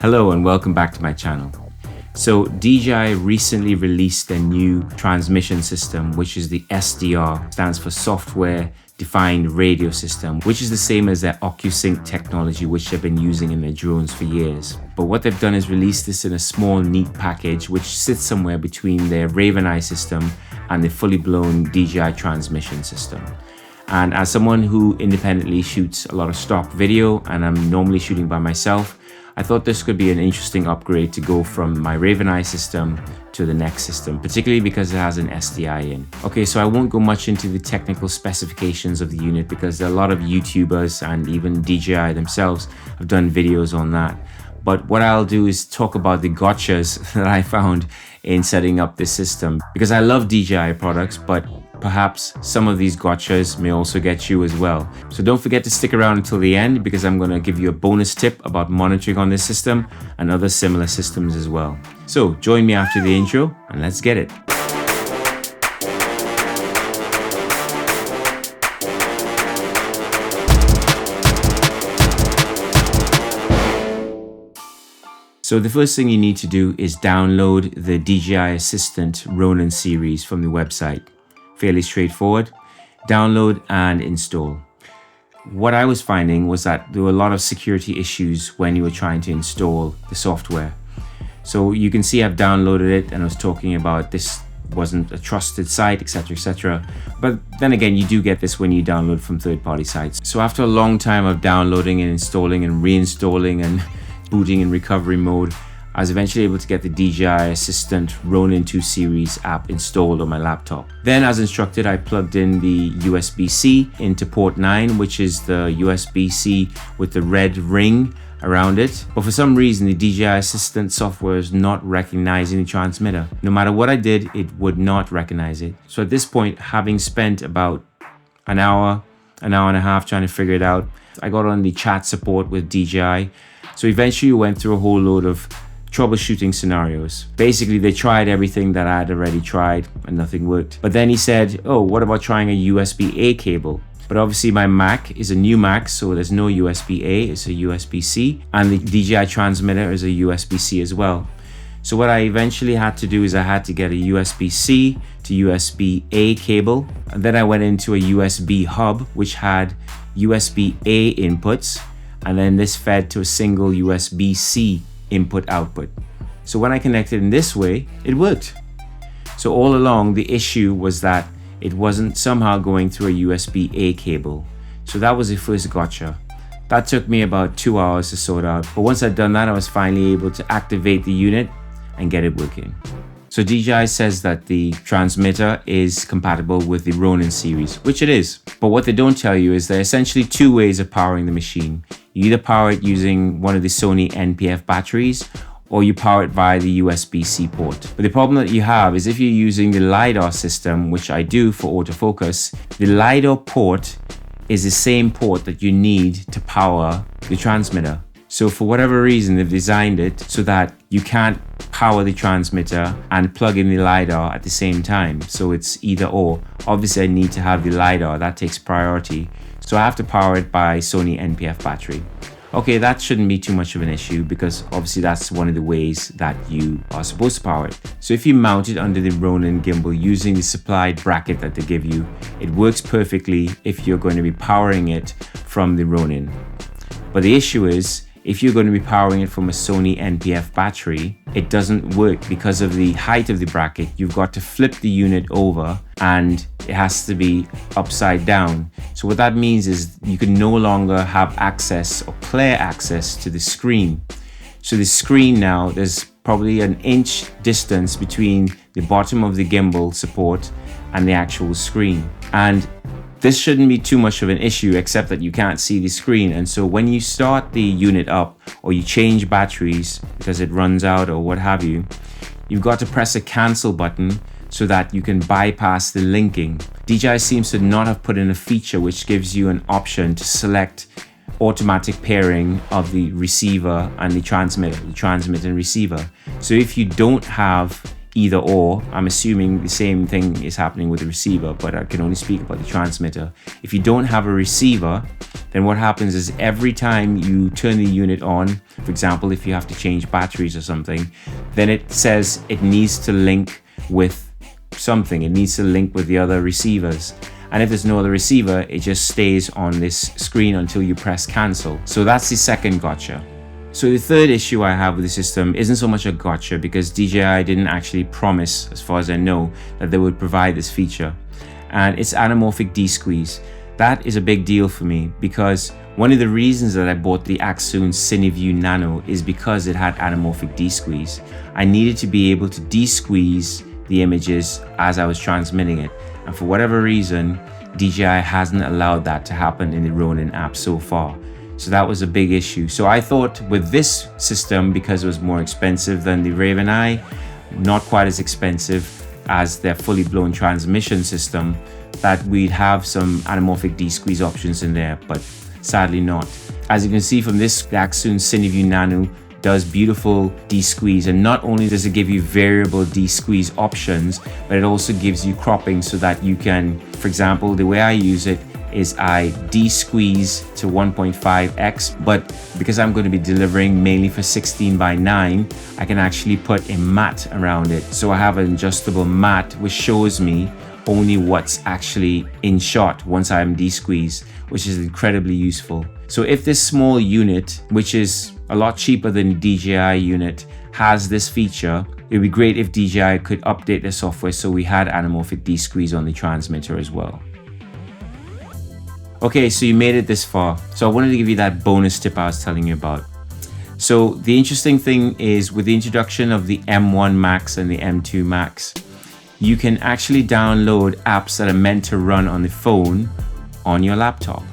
Hello and welcome back to my channel. So DJI recently released a new transmission system, which is the SDR, stands for Software Defined Radio System, which is the same as their Accsoon technology, which they've been using in their drones for years. But what they've done is release this in a small, neat package, which sits somewhere between their Raven Eye system and the fully blown DJI transmission system. And as someone who independently shoots a lot of stock video, and I'm normally shooting by myself, I thought this could be an interesting upgrade to go from my Raven Eye system to the next system, particularly because it has an SDI in. Okay, so I won't go much into the technical specifications of the unit because there are a lot of YouTubers and even DJI themselves have done videos on that. But what I'll do is talk about the gotchas that I found in setting up this system, because I love DJI products, but perhaps some of these gotchas may also get you as well. So don't forget to stick around until the end, because I'm going to give you a bonus tip about monitoring on this system and other similar systems as well. So join me after the intro and let's get it. So the first thing you need to do is download the DJI Assistant Ronin series from the website. Fairly straightforward. Download and install. What I was finding was that there were a lot of security issues when you were trying to install the software. So you can see I've downloaded it and I was talking about this wasn't a trusted site, etc. But then again, you do get this when you download from third-party sites. So after a long time of downloading and installing and reinstalling and booting in recovery mode, I was eventually able to get the DJI Assistant Ronin 2 series app installed on my laptop. Then, as instructed, I plugged in the USB-C into port 9, which is the USB-C with the red ring around it. But for some reason, the DJI Assistant software is not recognizing the transmitter. No matter what I did, it would not recognize it. So at this point, having spent about an hour and a half trying to figure it out, I got on the chat support with DJI. So eventually we went through a whole load of troubleshooting scenarios. Basically, they tried everything that I had already tried and nothing worked. But then he said, oh, what about trying a USB-A cable? But obviously my Mac is a new Mac, so there's no USB-A, it's a USB-C. And the DJI Transmitter is a USB-C as well. So what I eventually had to do is I had to get a USB-C to USB-A cable. And then I went into a USB hub, which had USB-A inputs. And then this fed to a single USB-C input-output. So when I connected in this way, it worked. So all along, the issue was that it wasn't somehow going through a USB-A cable. So that was the first gotcha. That took me about 2 hours to sort out. But once I'd done that, I was finally able to activate the unit and get it working. So DJI says that the transmitter is compatible with the Ronin series, which it is. But what they don't tell you is there are essentially two ways of powering the machine. You either power it using one of the Sony NPF batteries, or you power it via the USB-C port. But the problem that you have is if you're using the LiDar system, which I do for autofocus, the LiDar port is the same port that you need to power the transmitter. So for whatever reason, they've designed it so that you can't power the transmitter and plug in the LiDAR at the same time. So it's either or. Obviously, I need to have the LiDAR. That takes priority. So I have to power it by Sony NPF battery. Okay, that shouldn't be too much of an issue because obviously that's one of the ways that you are supposed to power it. So if you mount it under the Ronin gimbal using the supplied bracket that they give you, it works perfectly if you're going to be powering it from the Ronin. But the issue is, if you're going to be powering it from a Sony NPF battery, it doesn't work because of the height of the bracket. You've got to flip the unit over and it has to be upside down. So what that means is you can no longer have access or clear access to the screen. So the screen now, there's probably an inch distance between the bottom of the gimbal support and the actual screen. And this shouldn't be too much of an issue except that you can't see the screen. And so when you start the unit up or you change batteries because it runs out or what have you, you've got to press a cancel button so that you can bypass the linking. DJI seems to not have put in a feature which gives you an option to select automatic pairing of the receiver and the transmitter and receiver. So if you don't have either or. I'm assuming the same thing is happening with the receiver, but I can only speak about the transmitter. If you don't have a receiver, then what happens is every time you turn the unit on, for example, if you have to change batteries or something, then it says it needs to link with something. It needs to link with the other receivers. And if there's no other receiver, it just stays on this screen until you press cancel. So that's the second gotcha. So the third issue I have with the system isn't so much a gotcha, because DJI didn't actually promise, as far as I know, that they would provide this feature. And it's anamorphic D-squeeze. That is a big deal for me, because one of the reasons that I bought the Accsoon Cineview Nano is because it had anamorphic D-squeeze. I needed to be able to de-squeeze the images as I was transmitting it. And for whatever reason, DJI hasn't allowed that to happen in the Ronin app so far. So that was a big issue. So I thought with this system, because it was more expensive than the Raven Eye, not quite as expensive as their fully blown transmission system, that we'd have some anamorphic D-squeeze options in there, but sadly not. As you can see from this, the Accsoon Cineview Nano does beautiful D-squeeze, and not only does it give you variable D-squeeze options, but it also gives you cropping so that you can, for example, the way I use it is I de-squeeze to 1.5x, but because I'm going to be delivering mainly for 16:9, I can actually put a mat around it. So I have an adjustable mat which shows me only what's actually in shot once I'm de-squeezed, which is incredibly useful. So if this small unit, which is a lot cheaper than the DJI unit, has this feature, it would be great if DJI could update the software so we had anamorphic D-squeeze on the transmitter as well. Okay, so you made it this far. So I wanted to give you that bonus tip I was telling you about. So the interesting thing is, with the introduction of the M1 Max and the M2 Max, you can actually download apps that are meant to run on the phone on your laptop.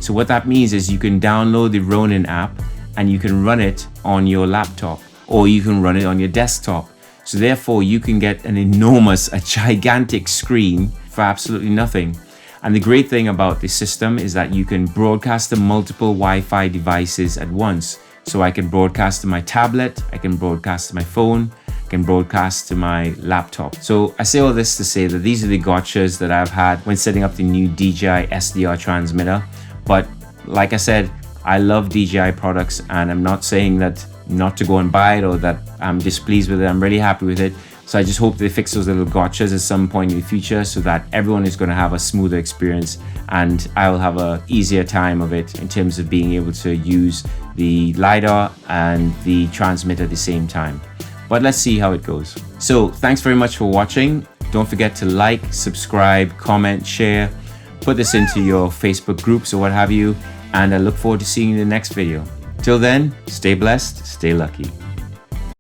So what that means is you can download the Ronin app and you can run it on your laptop, or you can run it on your desktop. So therefore you can get a gigantic screen for absolutely nothing. And the great thing about this system is that you can broadcast to multiple Wi-Fi devices at once. So I can broadcast to my tablet, I can broadcast to my phone, I can broadcast to my laptop. So I say all this to say that these are the gotchas that I've had when setting up the new DJI SDR Transmitter. But like I said, I love DJI products, and I'm not saying that not to go and buy it or that I'm displeased with it. I'm really happy with it. So I just hope they fix those little gotchas at some point in the future so that everyone is going to have a smoother experience, and I will have a easier time of it in terms of being able to use the LiDAR and the transmitter at the same time. But let's see how it goes. So thanks very much for watching. Don't forget to like, subscribe, comment, share, put this into your Facebook groups or what have you, and I look forward to seeing you in the next video. Till then, stay blessed, stay lucky.